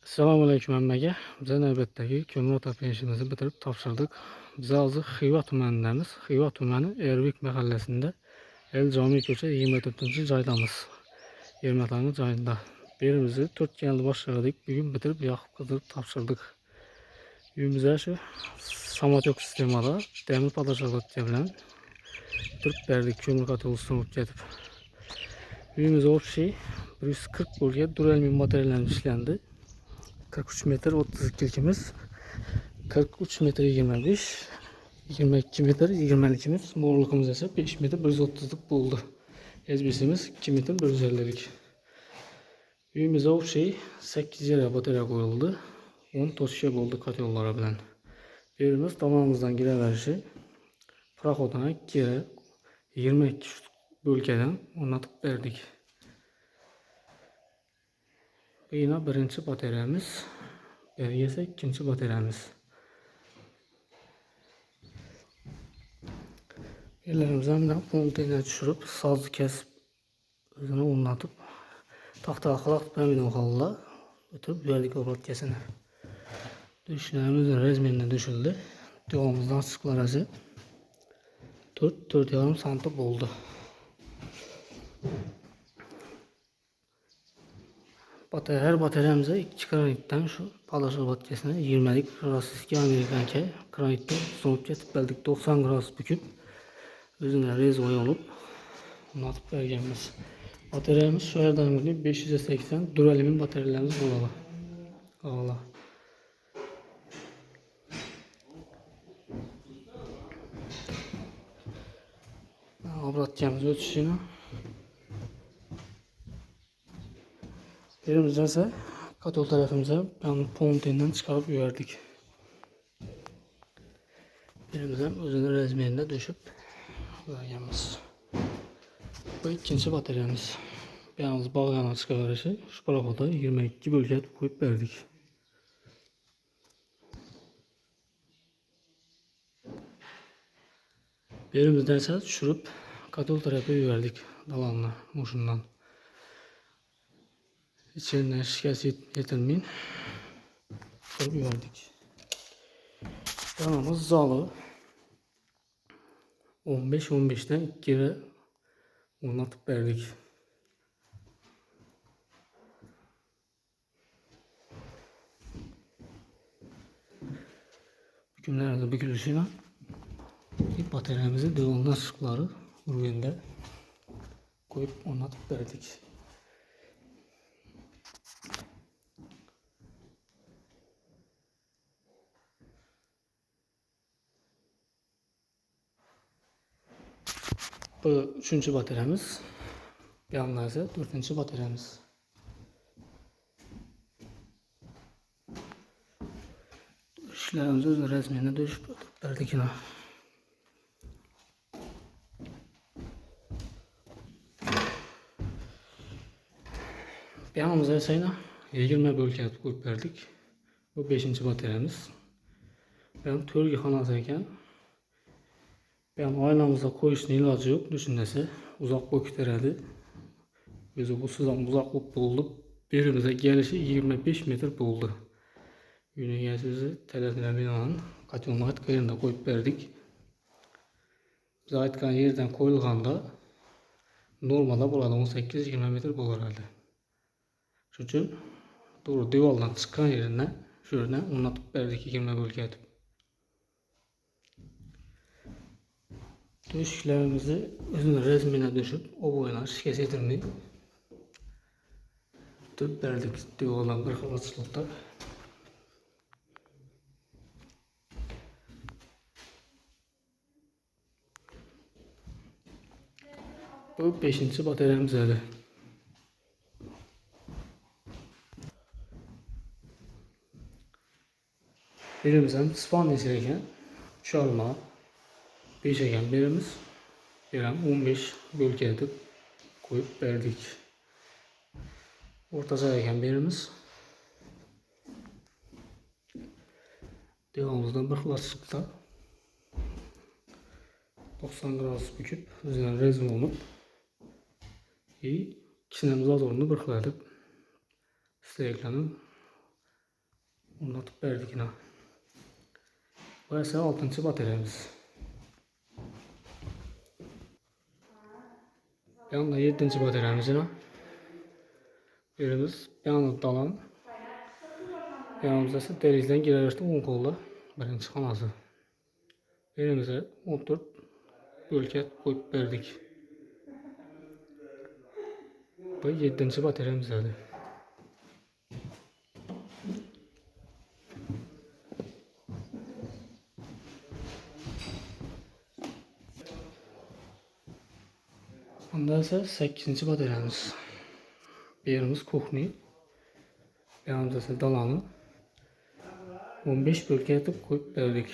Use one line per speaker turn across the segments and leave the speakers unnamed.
Selamünaleyküm hammaga. Biz navbatdagi ko'mir o'tadigan ishimizni bitirib topshirdik. Biz hozir Xiva tumanidamiz. Xiva tumani Erbek mahallasida El Jomiy ko'cha 24-joydamiz. 20 joyida. Birimizni 4 yilda boshladik. Bugun bitirib yoqib qizdirib topshirdik. Uyimizda shu samotyok sistemada temir padashog'otga bilan bitirib berdik. Ko'mir katılıstını o'tkazib. Uyimizda общий 140 bo'lgan duralmin materiallar ishlendi. 43 metre 32 ilkimiz, 43 metre 25, 22 metre 20'likimiz, morluğumuz ise 5 metre 130'luk buldu. Ezbisimiz 2 metre 150'lik. Uyumuzda o şey 8 yere batarya koyuldu. 10 toşya oldu katyollara bilen. Birimiz tamamımızdan gireverişi prahodana 2 yere 22 bölgeden onatıp verdik. Bu yine birinci bataryamız. Beri ise ikinci bataryamız. Ellerimizden bir pontayla düşürüp sazı kesip özünü unatıp tahta akılak bemin oğalla ötüp verdik obratkesine. Düşlerimizin rezmenine düşüldü. Devamımızdan sıklar azı 4,5 santim oldu. Her bataryamıza 2 granitten şu palaşır batkesine 20'lik Rasiski Amerikanke granitten sonup getip beldik 90 gras büküp özüne rezoy olup unatıp vergenimiz. Bataryamız şu yerden 580 duralimin bataryalarımız bulalı. Allah. Abratkemiz ötüşünü. Birimizden ise katol tarafımıza ben pontayla çıkarıp verdik. Birimizden özünün rezmenine düşüp vergenimiz. Bu ikinci bataryamız. Yalnız bağlayan açık verişi şu parakoda 22 bölge koyup verdik. Birimizden ise düşürüp katol tarafı verdik dalanla, muşundan. İçerinden şikayet getirmeyin. Koyup verdik. Yanımız zalı. 15-15'ten 2 kere unatıp verdik. Bugünlerde bükülüşüyle bataryamızı devamlı ışıkları urgende koyup unatıp verdik. Bu 3. bataryamız. Bir yandan ise 4. bataryamız. İşlerimizi özü resmine düşüp verdik yine. Bir yanımıza ise yine 20 bölge koyup verdik. Bu 5. bataryamız. Ben törgü kanadayken aynamıza koyuşun ilacı yok. Düşündese uzak boy küteredi. Biz bu sızan uzaklık bulduk. Birimize gelişi 25 metre buldu. Günü gelsizi telefona binaen katyonun aytkan yerine koyup verdik. Biz aytkan yerden koyulganda normalde burada 18-20 metre bulur halde. Şu için doğru divaldan çıkan yerine şöyle unatıp verdik 20 bölge edip. Döşüklerimizi özünün resmine düşüp o boyuna şikayet edilmeyi tutup verdik divaldan bir kıvırcılıkta. Bu 5. bataryamız öyle. Birimizden span içerken çalma 5 eken birimiz biram 15 bölge edip koyup verdik. Ortaca eken birimiz devamımızdan bir klasıkta 90 gras büküp üzerine rezin olup kisinem zazorunu bir edip size ekranın Unutup verdik yine. Bu ise 6. bataryamız. Yanında 7. bataryamız yine. Birimiz yanında dalan. Yanımızda ise derizden girerişte 10 kolda birinci kanası. Birimize 14 bölge koyup verdik. Bu 7. bataryamızdadır. Bunda ise 8. bataryamız. Birimiz kuhni. Yanımızda ise dalanı. 15 bölge atıp koyup verdik.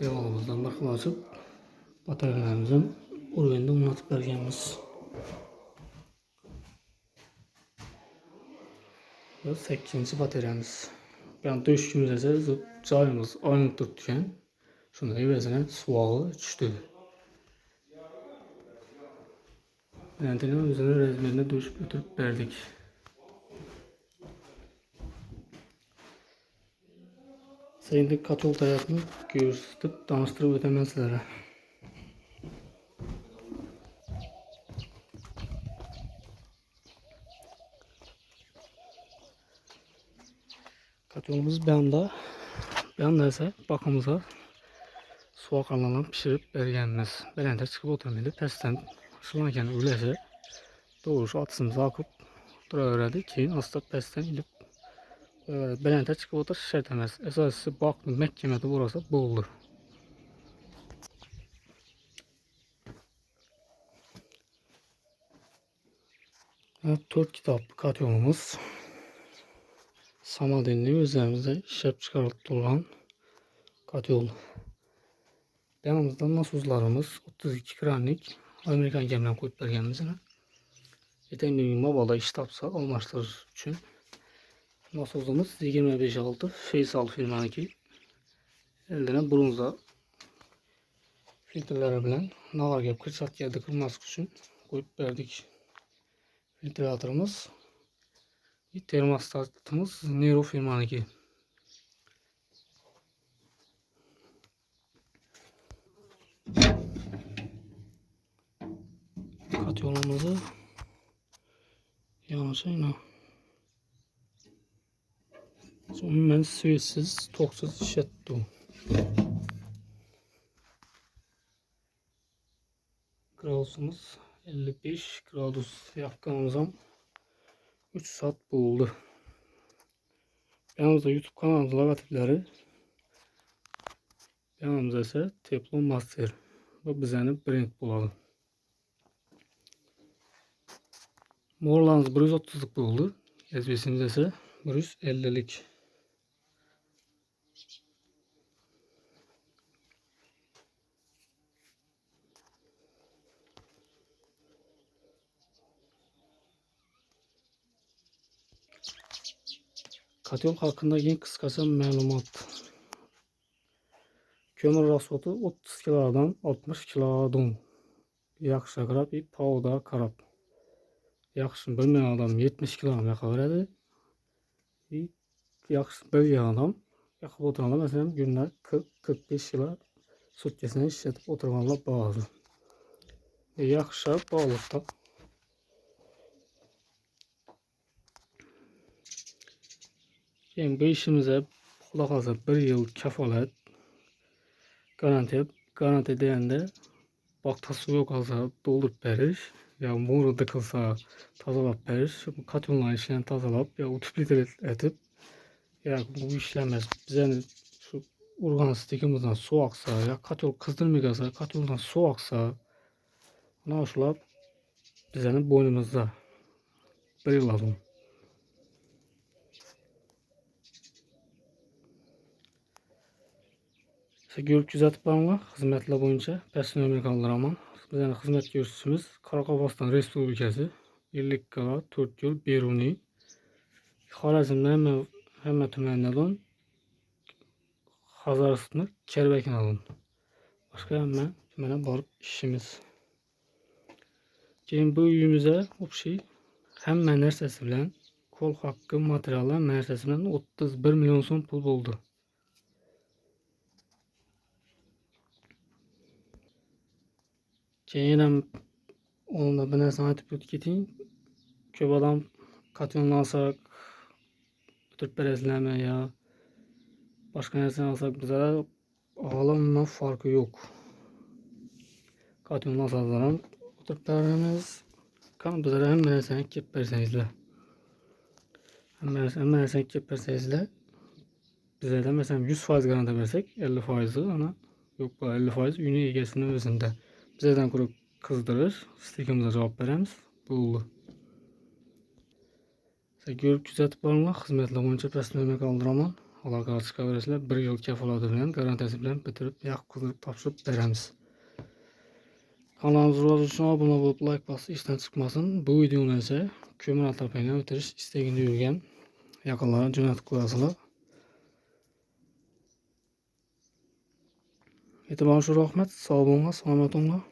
Devamımızdan bakım açıp bataryalarımızın uruyunda unutup vergenimiz. Bu 8. bataryamız. Yani düştüğümüzde ise çayımız aynı tutken şunu evresine suağı düştü. Beğendiğinin üzerine rezmerine düşüp götürüp verdik. Sayındık katol tarafını gösterip danıştırıp ötemem sizlere. Katolumuz bir anda ise bakımıza soğuk alandan pişirip vergenimiz. Belente çıkıp oturmaydı. Pesten ışılanken öylese doğrusu atısımızı akıp duraverdi. Keyin aslında pesten inip belente çıkıp otur şişertemez. Esası baktım mehkemede burası buldu. Evet, 4 kitaplı katyonumuz. Samadinli üzerimizde işlep çıkartılan katyon. Yanımızda nasuzlarımız 32 gramlik Amerikan gemiden koyup vergenimizin. Yeten bir mabala iş tapsa olmaştırır için. Nasuzumuz 25.6 Faysal firmanınki. Eldenen bronza filtreleri bilen nalar gap kırçat geldi kırmaz için koyup verdik. Filtratörümüz, termostatımız Nero firmanınki. Katyonumuzu yanlışıyla umumen suyetsіз, toksuz işlettim. Gradusumuz 55 gradus yakınımızdan 3 saat buldu. Yanımızda YouTube kanalımız logotifleri, yanımızda ise Teflon Master. Bu bizəni brand buladı. Morlanız 130'luk buldu. SBS'imiz ise 150'lik. Katyon hakkında en kısaca məlumat. Kömür rasyotu 30 kilodan 60 kilodan. Yaxşı qarab, pauda qarab. Yaxşı bilmeyen adam 70 kilogram yaka verədi. Yaxşı bilmeyen adam yakıb oturanda mesela günler 40-45 kilo sutkesini işletip oturmalar bazı. Yaxşı bağlıqda. Yani bu işimize kulak asa 1 yıl kefalet garanti deyəndə baktası yok olsa doldurup verir. Ya moru dıkılsa tazalap verir. Katyonla işleyen tazalap ya utilitre etip ya bu işlemez. Bize şu urgan stikimizden su aksa ya katyon kızdırmıyorsa katyondan su aksa ne hoşlar bizenin boynumuzda bir yıl lazım. Görüp güzeltip bana hizmetler boyunca personel Amerikanlılar bizden hizmet görüşümüz Karakabastan Respublikası illik qala 4 yol Beruni Xorazmdan hemen tümeninden Hazarısını Kerbekin alın. Başka hemen tümene barıp işimiz. Keyin bu uyumuza o şey Həmmə nərsəsi bilan kol haqqı materiallar nərsəsi bilan 31 milyon so'm pul bo'ldi. Keyin ham onda bir narsani aytib o'tib keting. Ko'p odam katyonni olsak o'tirib berasizlarmi yo boshqa narsani olsak bizlar umuman farqi yo'q. Katyonni olsangizlar ham o'tirib beramiz. Bizlar hamma narsani kelib bersangizlar. Hamma narsani kelib bersangizlar. Bizlardan masalan 100% garantiya bersak 50% ana yo'q, 50% uyni egasini o'zida. Bizlardan ko'ra qizdirish, istigimizga javob beramiz. Bo'ldi. Ko'rib kuzatib boringlar. Xizmatlar bo'yicha pastlarga qoldiraman. Aloqaga chiqaverasizlar. 1 yil kafolati bilan, garantiyasi bilan bitirib, yoqib qizdirib topshirib beramiz. Kanalimizga rivoj uchun obuna bo'lib, like bosib, ishdan chiqmasin. Bu videoni esa ko'mir atrofini o'tirish istagida yurgan yaqinlarga jo'natib qo'yasizlar. E'tiboringiz uchun rahmat. Sog' bo'linglar, salomat bo'linglar.